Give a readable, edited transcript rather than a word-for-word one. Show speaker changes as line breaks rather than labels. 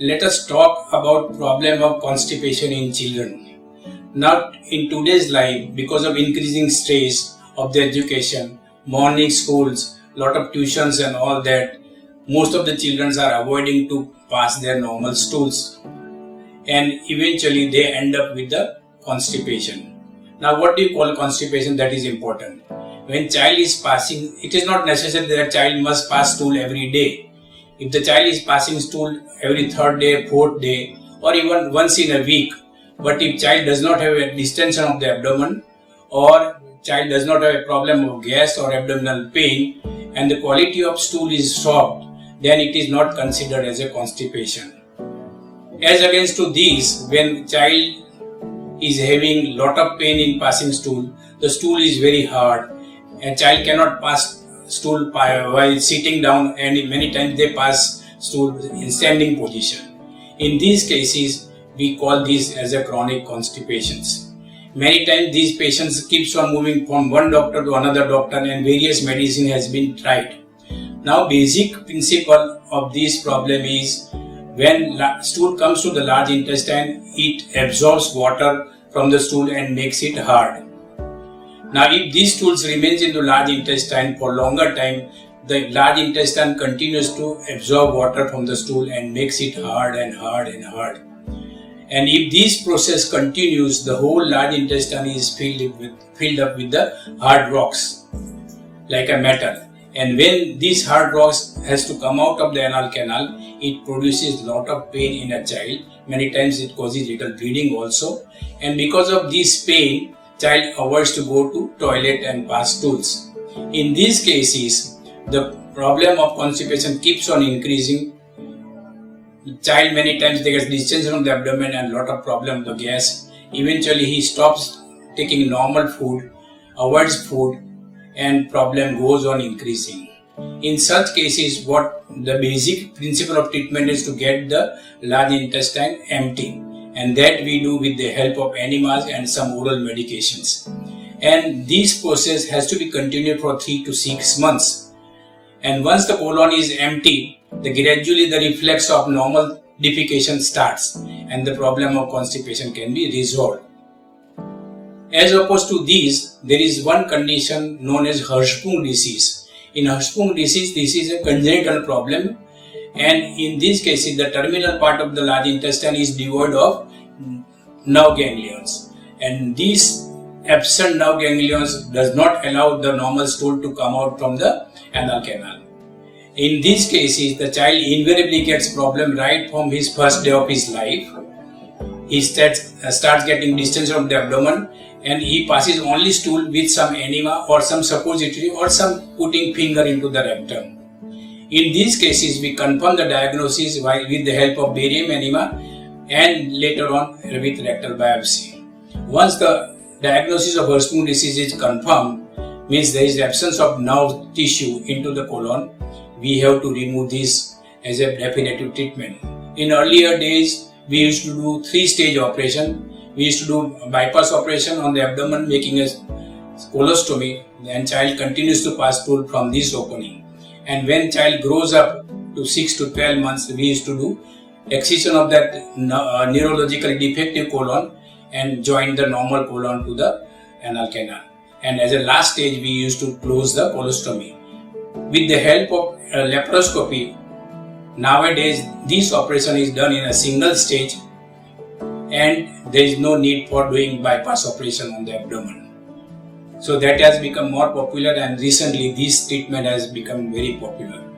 Let us talk about problem of constipation in children. Now in today's life, because of increasing stress of the education, morning schools, lot of tuitions and all that, most of the children are avoiding to pass their normal stools and eventually they end up with the constipation. Now what do you call constipation? That is important. When child is passing, it is not necessary that child must pass stool every day. If the child is passing stool every third day, fourth day, or even once in a week, but if child does not have a distension of the abdomen, or child does not have a problem of gas or abdominal pain, and the quality of stool is soft, then it is not considered as a constipation. As against to these, when child is having lot of pain in passing stool, the stool is very hard, and child cannot pass stool while sitting down, and many times they pass stool in standing position. In these cases, we call these as a chronic constipations. Many times these patients keeps on moving from one doctor to another doctor and various medicine has been tried. Now basic principle of this problem is when stool comes to the large intestine, it absorbs water from the stool and makes it hard. Now if these stools remains in the large intestine for longer time, the large intestine continues to absorb water from the stool and makes it hard and hard and hard. And if this process continues, the whole large intestine is filled up with the hard rocks, like a metal. And when these hard rocks has to come out of the anal canal, it produces lot of pain in a child. Many times it causes little bleeding also. And because of this pain, child avoids to go to toilet and pass stools. In these cases, the problem of constipation keeps on increasing. Child many times they get distension of the abdomen and lot of problem with the gas. Eventually he stops taking normal food, avoids food, and problem goes on increasing. In such cases, what the basic principle of treatment is to get the large intestine empty. And that we do with the help of enemas and some oral medications. And this process has to be continued for 3 to 6 months. And once the colon is empty, gradually the reflex of normal defecation starts and the problem of constipation can be resolved. As opposed to these, there is one condition known as Hirschsprung disease. In Hirschsprung disease, this is a congenital problem. And in these cases, the terminal part of the large intestine is devoid of nerve ganglions. And these absent nerve ganglions does not allow the normal stool to come out from the anal canal. In these cases, the child invariably gets problem right from his first day of his life. He starts getting distension of the abdomen and he passes only stool with some enema or some suppository or some putting finger into the rectum. In these cases, we confirm the diagnosis with the help of barium enema and later on with rectal biopsy. Once the diagnosis of Hirschsprung disease is confirmed, means there is absence of nerve tissue into the colon, we have to remove this as a definitive treatment. In earlier days, we used to do 3-stage operation. We used to do bypass operation on the abdomen, making a colostomy, and child continues to pass stool from this opening. And when child grows up to 6 to 12 months, we used to do excision of that neurologically defective colon and join the normal colon to the anal canal. And as a last stage, we used to close the colostomy. With the help of laparoscopy, nowadays this operation is done in a single stage and there is no need for doing bypass operation on the abdomen. So that has become more popular and recently this treatment has become very popular.